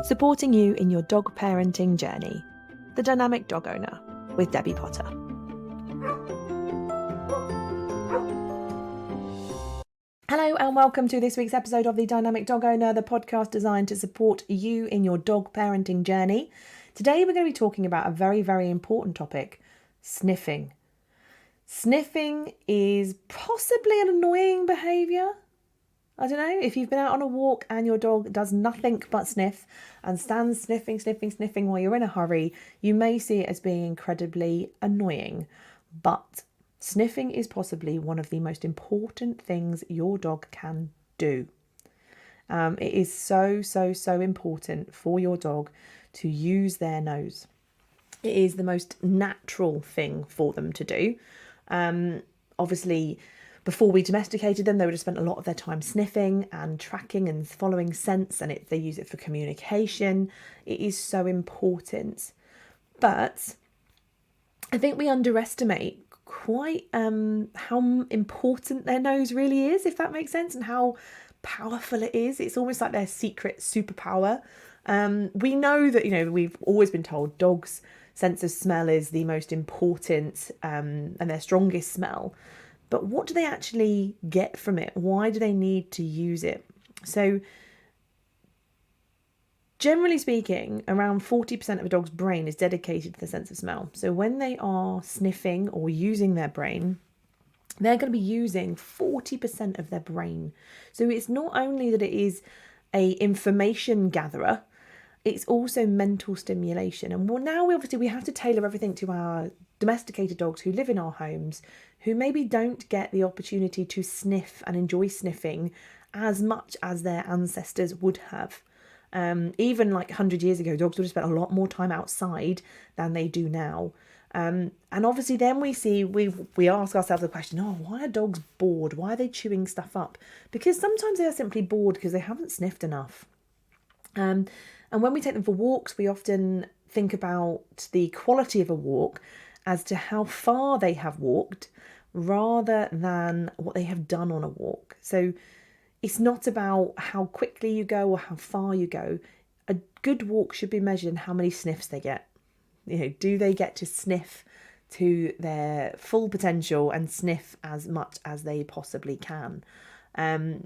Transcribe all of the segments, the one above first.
Supporting you in your dog parenting journey. The Dynamic Dog Owner with Debbie Potter. Hello and welcome to this week's episode of The Dynamic Dog Owner, the podcast designed to support you in your dog parenting journey. Today we're going to be talking about a very, very important topic, sniffing. Sniffing is possibly an annoying behaviour. I don't know, if you've been out on a walk and your dog does nothing but sniff and stands sniffing while you're in a hurry, you may see it as being incredibly annoying. But sniffing is possibly one of the most important things your dog can do. It is so important for your dog to use their nose. It is the most natural thing for them to do. Obviously, before we domesticated them, they would have spent a lot of their time sniffing and tracking and following scents, and they use it for communication. It is so important. But I think we underestimate quite how important their nose really is, if that makes sense, and how powerful it is. It's almost like their secret superpower. We know that, we've always been told dogs' sense of smell is the most important and their strongest smell. But what do they actually get from it? Why do they need to use it? So, generally speaking, around 40% of a dog's brain is dedicated to the sense of smell. So when they are sniffing or using their brain, they're going to be using 40% of their brain. So it's not only that it is a information gatherer, it's also mental stimulation. And now we have to tailor everything to our domesticated dogs who live in our homes, who maybe don't get the opportunity to sniff and enjoy sniffing as much as their ancestors would have. Even like 100 years ago, dogs would have spent a lot more time outside than they do now. And obviously then we ask ourselves the question, why are dogs bored? Why are they chewing stuff up? Because sometimes they are simply bored because they haven't sniffed enough. And when we take them for walks, we often think about the quality of a walk as to how far they have walked rather than what they have done on a walk. So it's not about how quickly you go or how far you go. A good walk should be measured in how many sniffs they get. Do they get to sniff to their full potential and sniff as much as they possibly can?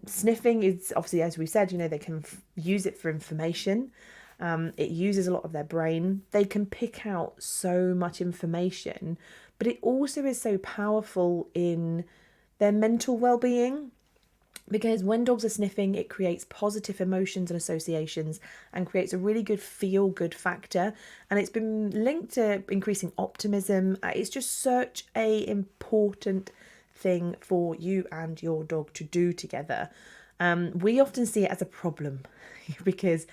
Sniffing is obviously, as we said, they can use it for information. It uses a lot of their brain. They can pick out so much information, but it also is so powerful in their mental well-being, because when dogs are sniffing, it creates positive emotions and associations and creates a really good feel-good factor. And it's been linked to increasing optimism. It's just such an important thing for you and your dog to do together. We often see it as a problem because,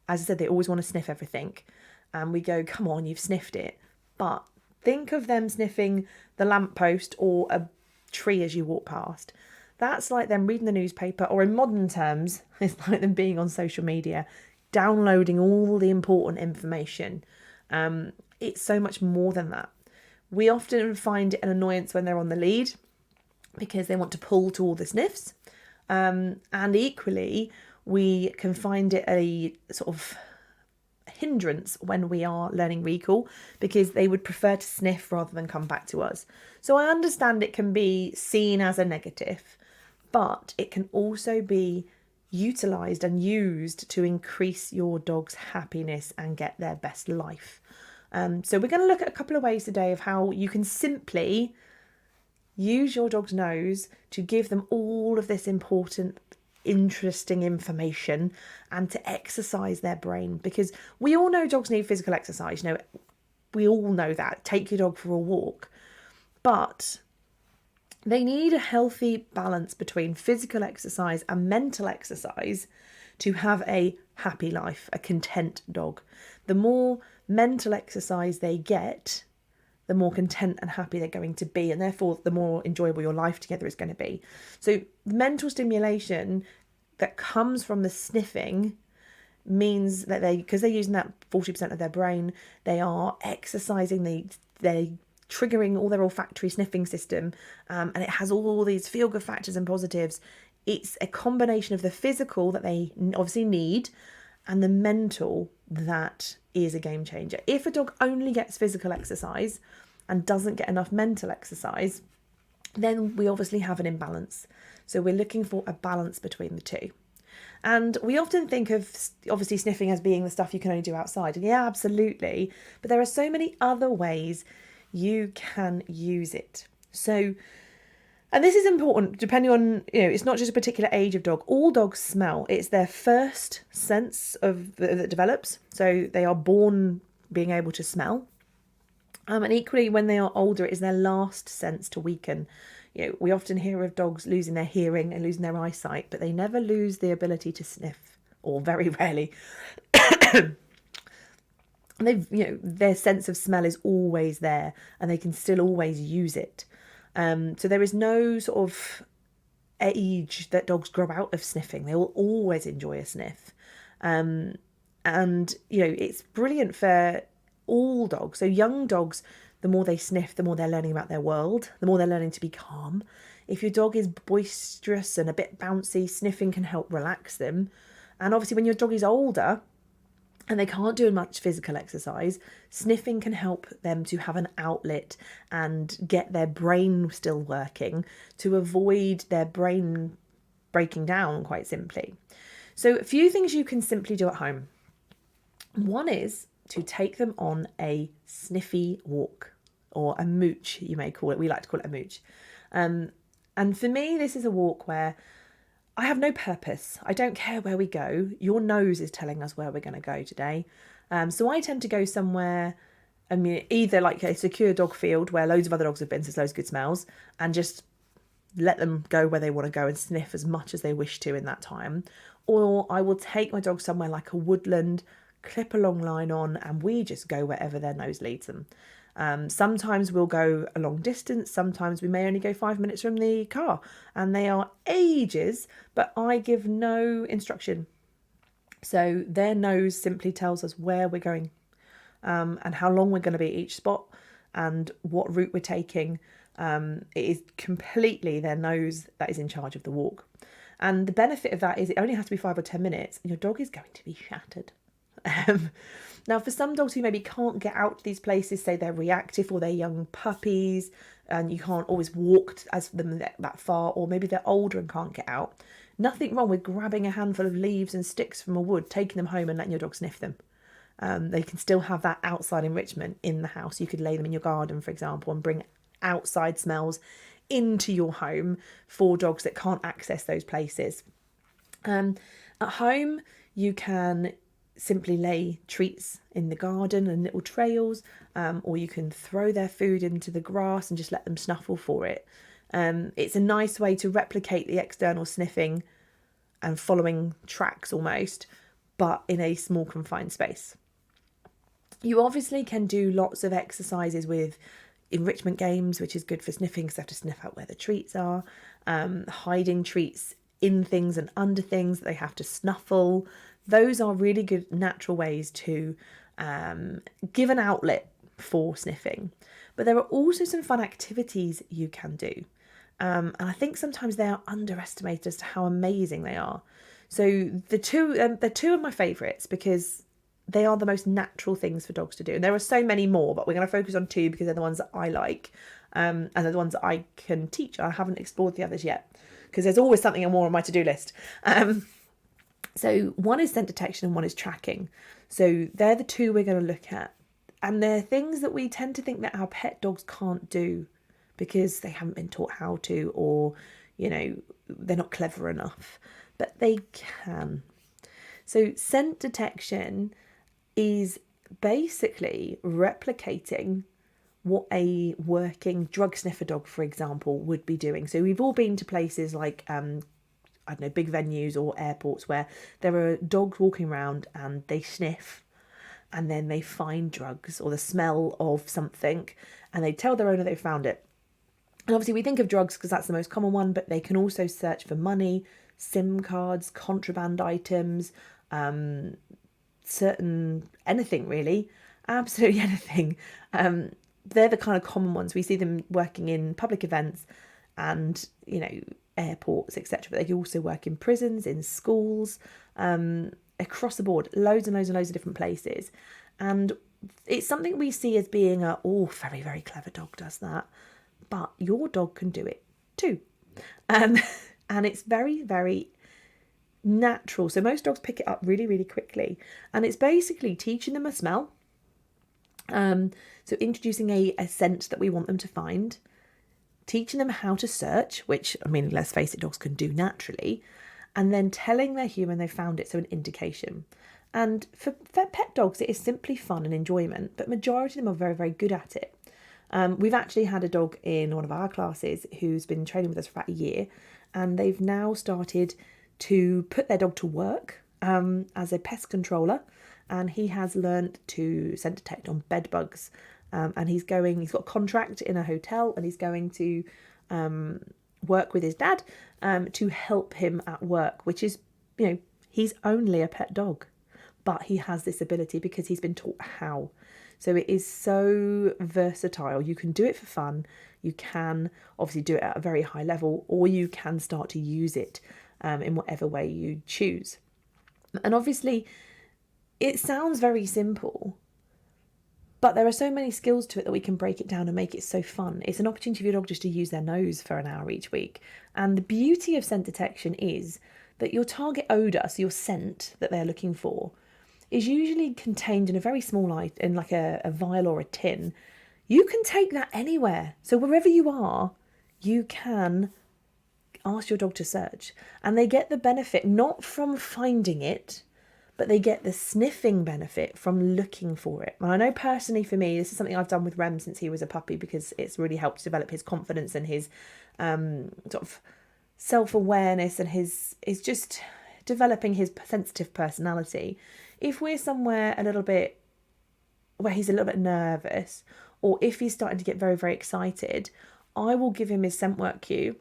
as I said, they always want to sniff everything. And we go, come on, you've sniffed it. But think of them sniffing the lamppost or a tree as you walk past. That's like them reading the newspaper, or in modern terms, it's like them being on social media, downloading all the important information. It's so much more than that. We often find it an annoyance when they're on the lead because they want to pull to all the sniffs. And equally, we can find it a sort of hindrance when we are learning recall, because they would prefer to sniff rather than come back to us. So I understand it can be seen as a negative, but it can also be utilised and used to increase your dog's happiness and get their best life. So we're going to look at a couple of ways today of how you can simply use your dog's nose to give them all of this important, interesting information and to exercise their brain, because we all know dogs need physical exercise. We all know that. Take your dog for a walk. But they need a healthy balance between physical exercise and mental exercise to have a happy life, a content dog. The more mental exercise they get, the more content and happy they're going to be, and therefore the more enjoyable your life together is going to be. So mental stimulation that comes from the sniffing means that because they're using that 40% of their brain, they are exercising, they're triggering all their olfactory sniffing system, and it has all these feel-good factors and positives. It's a combination of the physical that they obviously need, and the mental, that is a game changer. If a dog only gets physical exercise and doesn't get enough mental exercise, then we obviously have an imbalance. So we're looking for a balance between the two. And we often think of, obviously, sniffing as being the stuff you can only do outside. And yeah, absolutely. But there are so many other ways you can use it. So, and this is important depending on, it's not just a particular age of dog. All dogs smell. It's their first sense that develops. So they are born being able to smell. And equally, when they are older, it is their last sense to weaken. We often hear of dogs losing their hearing and losing their eyesight, but they never lose the ability to sniff, or very rarely. Their sense of smell is always there, and they can still always use it. So there is no sort of age that dogs grow out of sniffing. They will always enjoy a sniff. And it's brilliant for all dogs. So young dogs, the more they sniff, the more they're learning about their world, the more they're learning to be calm. If your dog is boisterous and a bit bouncy, sniffing can help relax them. And obviously when your dog is older and they can't do much physical exercise, sniffing can help them to have an outlet and get their brain still working, to avoid their brain breaking down, quite simply. So a few things you can simply do at home. One is to take them on a sniffy walk, or a mooch, you may call it. We like to call it a mooch. And for me, this is a walk where I have no purpose. I don't care where we go. Your nose is telling us where we're going to go today. So I tend to go somewhere, either like a secure dog field where loads of other dogs have been, so there's loads of good smells, and just let them go where they want to go and sniff as much as they wish to in that time. Or I will take my dog somewhere like a woodland, clip a long line on, and we just go wherever their nose leads them. Sometimes we'll go a long distance. Sometimes we may only go 5 minutes from the car, and they are ages, but I give no instruction. So their nose simply tells us where we're going, and how long we're going to be at each spot, and what route we're taking. It is completely their nose that is in charge of the walk. And the benefit of that is it only has to be 5 or 10 minutes, and your dog is going to be shattered. Now, for some dogs who maybe can't get out to these places, say they're reactive or they're young puppies, and you can't always walk as them that far, or maybe they're older and can't get out, nothing wrong with grabbing a handful of leaves and sticks from a wood, taking them home and letting your dog sniff them. They can still have that outside enrichment in the house. You could lay them in your garden, for example, and bring outside smells into your home for dogs that can't access those places. At home, you can simply lay treats in the garden and little trails, or you can throw their food into the grass and just let them snuffle for it. It's a nice way to replicate the external sniffing and following tracks almost, but in a small confined space. You obviously can do lots of exercises with enrichment games, which is good for sniffing because they have to sniff out where the treats are, hiding treats in things and under things that they have to snuffle. Those are really good natural ways to give an outlet for sniffing. But there are also some fun activities you can do. And I think sometimes they are underestimated as to how amazing they are. So they're two of my favourites because they are the most natural things for dogs to do. And there are so many more, but we're going to focus on two because they're the ones that I like, and they're the ones that I can teach. I haven't explored the others yet because there's always something more on my to-do list. So one is scent detection and one is tracking. So they're the two we're going to look at. And they're things that we tend to think that our pet dogs can't do because they haven't been taught how to, or, they're not clever enough. But they can. So scent detection is basically replicating what a working drug sniffer dog, for example, would be doing. So we've all been to places like big venues or airports where there are dogs walking around and they sniff and then they find drugs or the smell of something and they tell their owner they found it. And obviously we think of drugs because that's the most common one, but they can also search for money, SIM cards, contraband items, anything really, absolutely anything. They're the kind of common ones. We see them working in public events and, airports, etc. But they can also work in prisons, in schools. across the board, loads and loads and loads of different places. And it's something we see as being very, very clever dog does that. But your dog can do it too. And it's very, very natural. So most dogs pick it up really, really quickly. And it's basically teaching them a smell. So introducing a scent that we want them to find, teaching them how to search, which, I mean, let's face it, dogs can do naturally, and then telling their human they found it, so an indication. And for pet dogs, it is simply fun and enjoyment, but majority of them are very, very good at it. We've actually had a dog in one of our classes who's been training with us for about a year, and they've now started to put their dog to work as a pest controller, and he has learnt to scent detect on bed bugs. And he's got a contract in a hotel, and he's going to work with his dad to help him at work, which is, he's only a pet dog, but he has this ability because he's been taught how. So it is so versatile. You can do it for fun. You can obviously do it at a very high level, or you can start to use it in whatever way you choose. And obviously, it sounds very simple, but there are so many skills to it that we can break it down and make it so fun. It's an opportunity for your dog just to use their nose for an hour each week. And the beauty of scent detection is that your target odour, so your scent that they're looking for, is usually contained in a very small light, in like a vial or a tin. You can take that anywhere. So wherever you are, you can ask your dog to search. And they get the benefit not from finding it, but they get the sniffing benefit from looking for it. And I know personally for me, this is something I've done with Rem since he was a puppy, because it's really helped develop his confidence and his sort of self-awareness, and his just developing his sensitive personality. If we're somewhere a little bit where he's a little bit nervous, or if he's starting to get very, very excited, I will give him his scent work cue,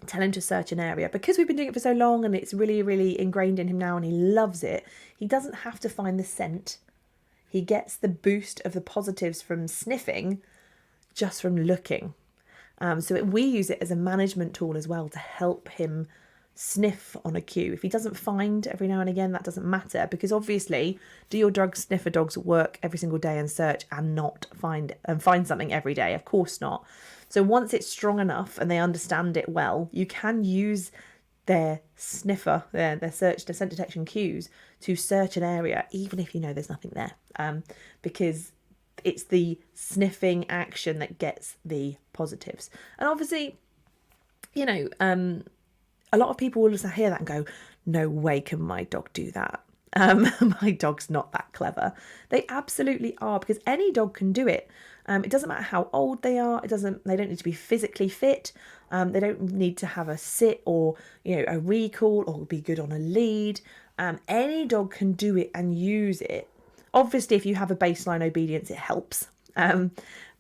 tell him to search an area. Because we've been doing it for so long and it's really, really ingrained in him now and he loves it, he doesn't have to find the scent. He gets the boost of the positives from sniffing just from looking. We use it as a management tool as well to help him sniff on a cue. If he doesn't find every now and again, that doesn't matter, because obviously, do your drug sniffer dogs work every single day and search and not find something every day? Of course not. So once it's strong enough and they understand it well, you can use their sniffer, their scent detection cues to search an area, even if you know there's nothing there, because it's the sniffing action that gets the positives. And obviously, a lot of people will just hear that and go, no way can my dog do that. My dog's not that clever. They absolutely are, because any dog can do it. It doesn't matter how old they are. They don't need to be physically fit. They don't need to have a sit or, a recall, or be good on a lead. Any dog can do it and use it. Obviously, if you have a baseline obedience, it helps.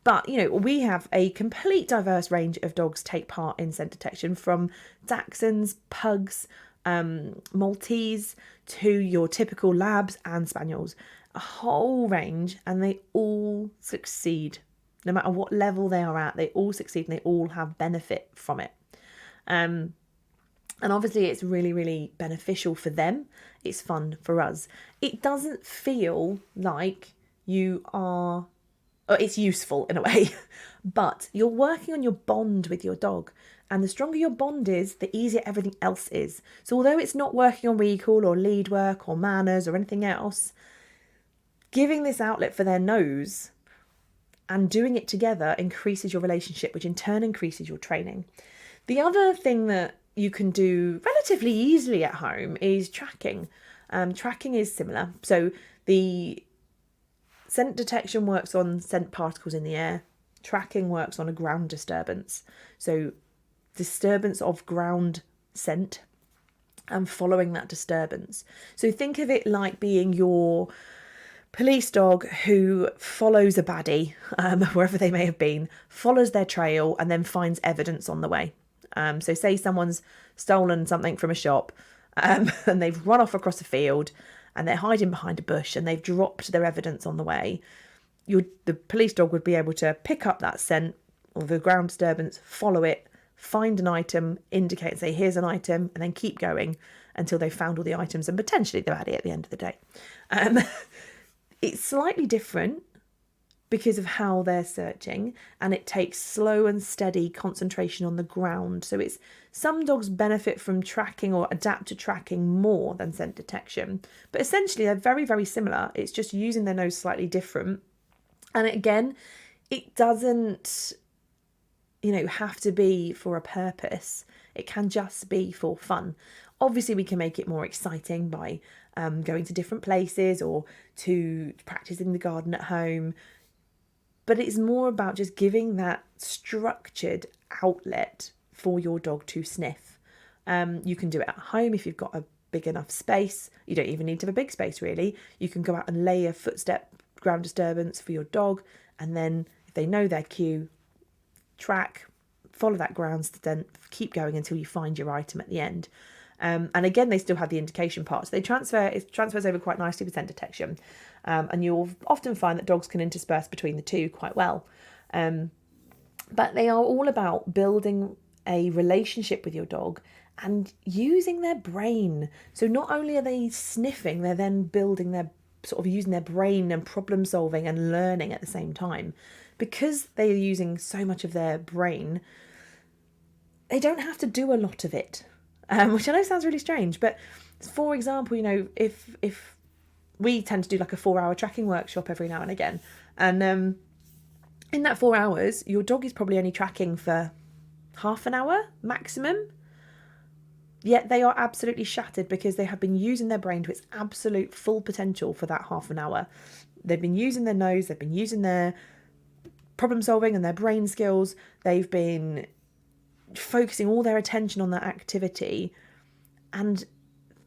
But, we have a complete diverse range of dogs take part in scent detection, from Dachshunds, Pugs, Maltese, to your typical Labs and Spaniels. A whole range, and they all succeed. No matter what level they are at, they all succeed and they all have benefit from it. And obviously it's really, really beneficial for them. It's fun for us. It doesn't feel like it's useful in a way, but you're working on your bond with your dog. And the stronger your bond is, the easier everything else is. So although it's not working on recall or lead work or manners or anything else, giving this outlet for their nose and doing it together increases your relationship, which in turn increases your training. The other thing that you can do relatively easily at home is tracking. Tracking is similar. So the scent detection works on scent particles in the air. Tracking works on a ground disturbance. So disturbance of ground scent and following that disturbance. So think of it like being your police dog who follows a baddie, wherever they may have been, follows their trail and then finds evidence on the way. So say someone's stolen something from a shop and they've run off across a field and they're hiding behind a bush and they've dropped their evidence on the way. The police dog would be able to pick up that scent or the ground disturbance, follow it, find an item, indicate, say, here's an item, and then keep going until they've found all the items and potentially they're at it at the end of the day. It's slightly different because of how they're searching, and it takes slow and steady concentration on the ground. So it's some dogs benefit from tracking or adapt to tracking more than scent detection, but essentially they're very, very similar. It's just using their nose slightly different. And again, it doesn't, have to be for a purpose. It can just be for fun. Obviously, we can make it more exciting by going to different places or to practice in the garden at home. But it's more about just giving that structured outlet for your dog to sniff. You can do it at home if you've got a big enough space. You don't even need to have a big space, really. You can go out and lay a footstep ground disturbance for your dog, and then if they know their cue, track, follow that ground, then keep going until you find your item at the end. And again, they still have the indication part. So it transfers over quite nicely with scent detection. And you'll often find that dogs can intersperse between the two quite well. But they are all about building a relationship with your dog and using their brain. So not only are they sniffing, they're then building their sort of using their brain and problem solving and learning at the same time. Because they are using so much of their brain, they don't have to do a lot of it. Which I know sounds really strange, but for example, if we tend to do like a 4-hour tracking workshop every now and again, and in that 4 hours, your dog is probably only tracking for half an hour maximum. Yet they are absolutely shattered because they have been using their brain to its absolute full potential for that half an hour. They've been using their nose, they've been using their problem solving and their brain skills. They've been focusing all their attention on that activity, and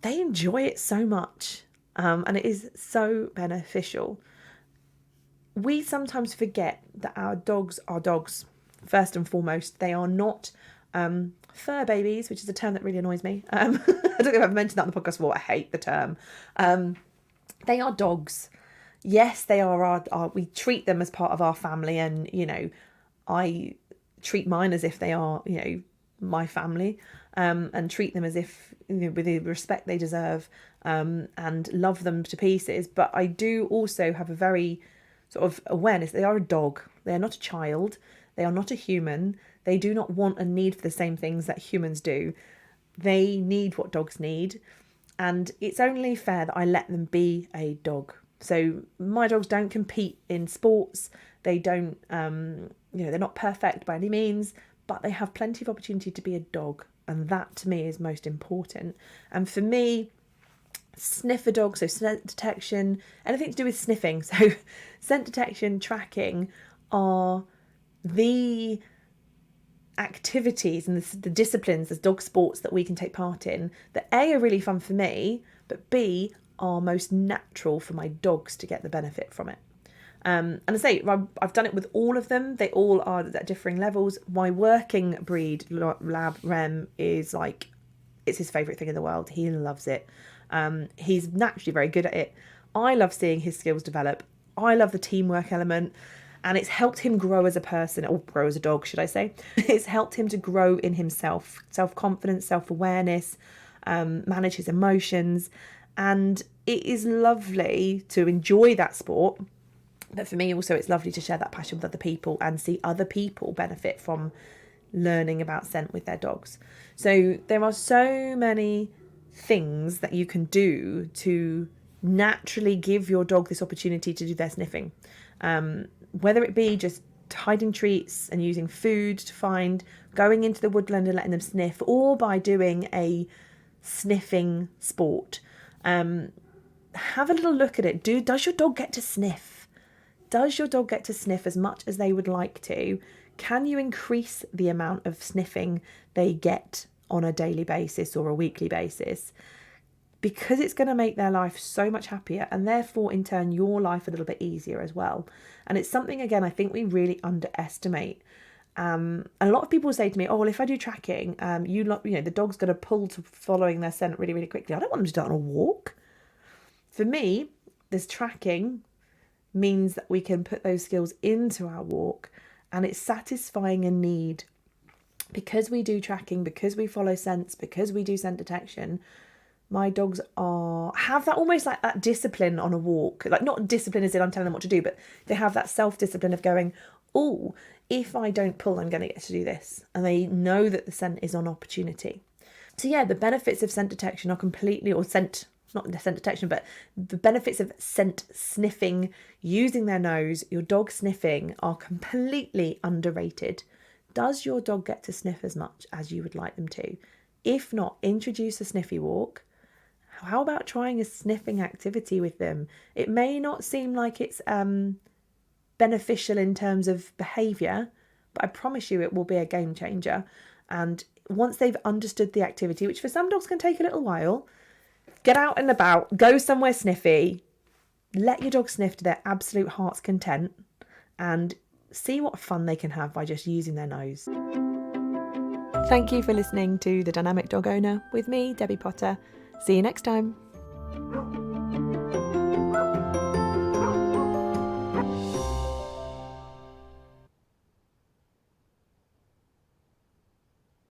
they enjoy it so much, and it is so beneficial. We sometimes forget that our dogs are dogs first and foremost. They are not fur babies, which is a term that really annoys me. I don't know if I've mentioned that on the podcast before. I hate the term. They are dogs. Yes, they are our we treat them as part of our family, and I treat mine as if they are my family, and treat them as if with the respect they deserve, and love them to pieces. But I do also have a very sort of awareness. They are a dog. They are not a child. They are not a human. They do not want and need for the same things that humans do. They need what dogs need, and it's only fair that I let them be a dog. So my dogs don't compete in sports. They don't, they're not perfect by any means, but they have plenty of opportunity to be a dog. And that to me is most important. And for me, sniff a dog, so scent detection, anything to do with sniffing. So scent detection, tracking are the activities and the disciplines, the dog sports that we can take part in that A, are really fun for me, but B, are most natural for my dogs to get the benefit from it. And I say, I've done it with all of them. They all are at differing levels. My working breed, Lab Rem, is like, it's his favourite thing in the world. He loves it. He's naturally very good at it. I love seeing his skills develop. I love the teamwork element. And it's helped him grow as a person, or grow as a dog, should I say. It's helped him to grow in himself, self-confidence, self-awareness, manage his emotions. And it is lovely to enjoy that sport. But for me also, it's lovely to share that passion with other people and see other people benefit from learning about scent with their dogs. So there are so many things that you can do to naturally give your dog this opportunity to do their sniffing. Whether it be just hiding treats and using food to find, going into the woodland and letting them sniff, or by doing a sniffing sport. Have a little look at it. Does your dog get to sniff? Does your dog get to sniff as much as they would like to? Can you increase the amount of sniffing they get on a daily basis or a weekly basis? Because it's going to make their life so much happier, and therefore in turn your life a little bit easier as well. And it's something, again, I think we really underestimate. And a lot of people say to me, oh, well, if I do tracking, the dog's going to pull to following their scent really, really quickly. I don't want them to do that on a walk. For me, this tracking means that we can put those skills into our walk, and it's satisfying a need. Because we do tracking, because we follow scents, because we do scent detection, My dogs have that almost like that discipline on a walk. Like, not discipline as in I'm telling them what to do, but they have that self-discipline of going, oh, if I don't pull, I'm going to get to do this. And they know that the scent is on opportunity. So yeah, the benefits of scent detection are completely, or scent, not scent detection, but the benefits of scent sniffing, using their nose, your dog sniffing, are completely underrated. Does your dog get to sniff as much as you would like them to? If not, introduce a sniffy walk. How about trying a sniffing activity with them? It may not seem like it's beneficial in terms of behaviour, but I promise you it will be a game changer. And once they've understood the activity, which for some dogs can take a little while, get out and about, go somewhere sniffy, let your dog sniff to their absolute heart's content, and see what fun they can have by just using their nose. Thank you for listening to The Dynamic Dog Owner with me, Debbie Potter. See you next time.